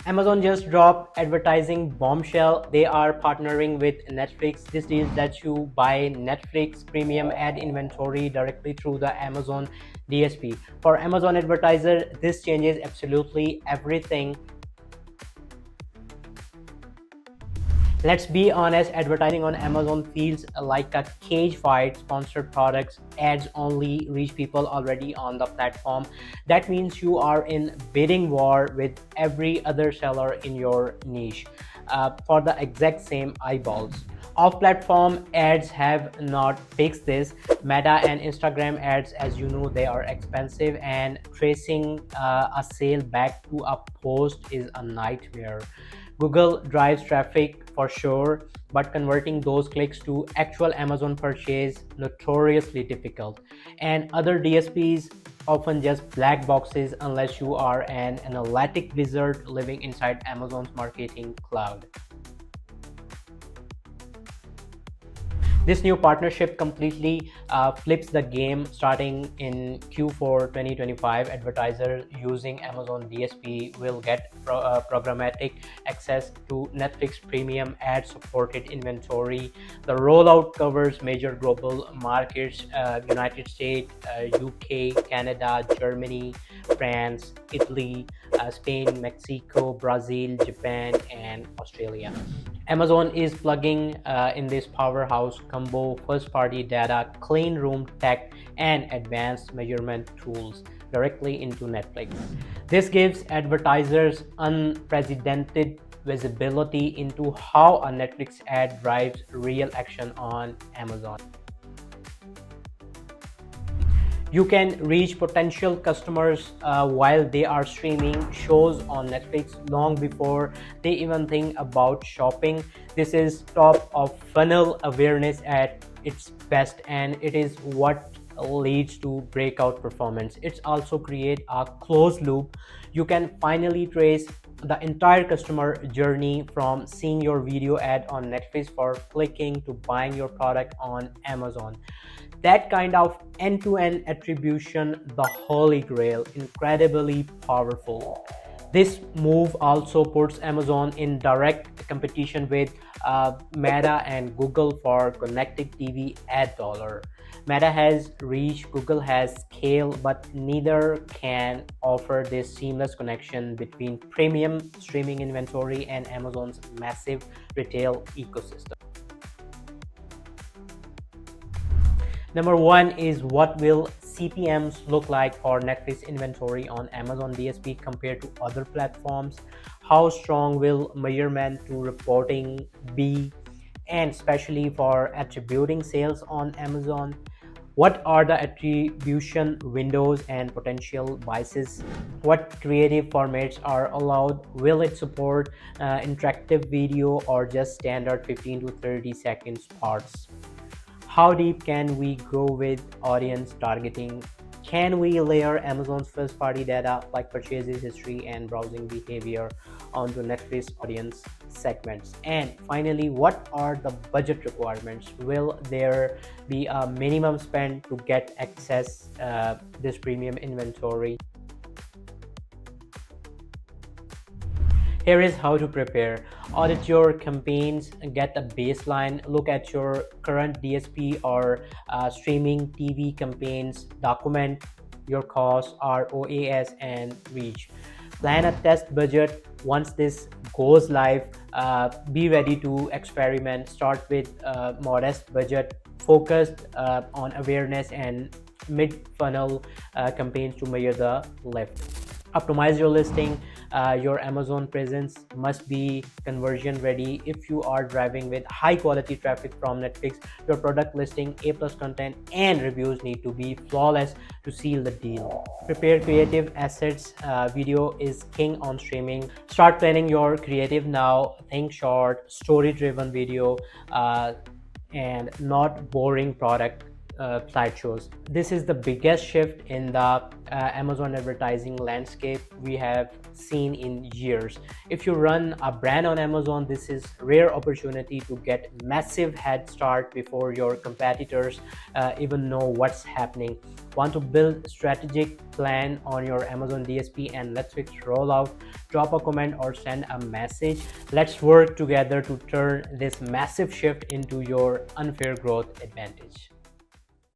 Amazon just dropped advertising bombshell. They are partnering with Netflix. This deal lets you buy Netflix premium ad inventory directly through the Amazon DSP. For Amazon advertiser, this changes absolutely everything. Let's be honest, advertising on Amazon feels like a cage fight. Sponsored products ads only reach people already on the platform. That means you are in bidding war with every other seller in your niche for the exact same eyeballs. Off-platform ads have not fixed this. Meta and Instagram ads, as you know, they are expensive, and tracing a sale back to a post is a nightmare. Google drives traffic for sure, but converting those clicks to actual Amazon purchase notoriously difficult. And other DSPs often just black boxes unless you are an analytic wizard living inside Amazon's marketing cloud. This new partnership completely flips the game. Starting in Q4 2025, advertisers using Amazon DSP will get programmatic access to Netflix premium ad supported inventory. The rollout covers major global markets: United States, UK, Canada, Germany, France, Italy, Spain, Mexico, Brazil, Japan, and Australia. Amazon is plugging in this powerhouse combo: first party data, clean room tech, and advanced measurement tools directly into Netflix. This gives advertisers unprecedented visibility into how a Netflix ad drives real action on Amazon. You can reach potential customers while they are streaming shows on Netflix long before they even think about shopping. This is top of funnel awareness at its best, and it is what leads to breakout performance. It's also create a closed loop. You can finally trace the entire customer journey from seeing your video ad on Netflix for clicking to buying your product on Amazon. That kind of end-to-end attribution, the holy grail, incredibly powerful. This move also puts Amazon in direct competition with Meta and Google for connected TV ad dollar. Meta has reach, Google has scale, but neither can offer this seamless connection between premium streaming inventory and Amazon's massive retail ecosystem. Number one is, what will CPMs look like for Netflix inventory on Amazon DSP compared to other platforms? How strong will measurement to reporting be, and especially for attributing sales on Amazon? What are the attribution windows and potential biases? What creative formats are allowed? Will it support interactive video or just standard 15 to 30 seconds parts? How deep can we go with audience targeting? Can we layer Amazon's first party data like purchases history and browsing behavior onto Netflix audience segments? And finally, what are the budget requirements? Will there be a minimum spend to get access this premium inventory? Here is how to prepare. Audit your campaigns, get a baseline, look at your current DSP or streaming TV campaigns, document your costs, ROAS, and reach. Plan a test budget. Once this goes live, be ready to experiment. Start with modest budget, focused on awareness and mid-funnel campaigns to measure the lift. Optimize your listing. Your Amazon presence must be conversion ready. If you are driving with high quality traffic from Netflix, your product listing, A+ content, and reviews need to be flawless to seal the deal. Prepare creative assets. Video is king on streaming. Start planning your creative now. Think short, story driven video, and not boring product slideshows. This is the biggest shift in the Amazon advertising landscape we have seen in years. If you run a brand on Amazon, this is rare opportunity to get massive head start before your competitors even know what's happening. Want to build strategic plan on your Amazon DSP and Netflix rollout? Drop a comment or send a message. Let's work together to turn this massive shift into your unfair growth advantage.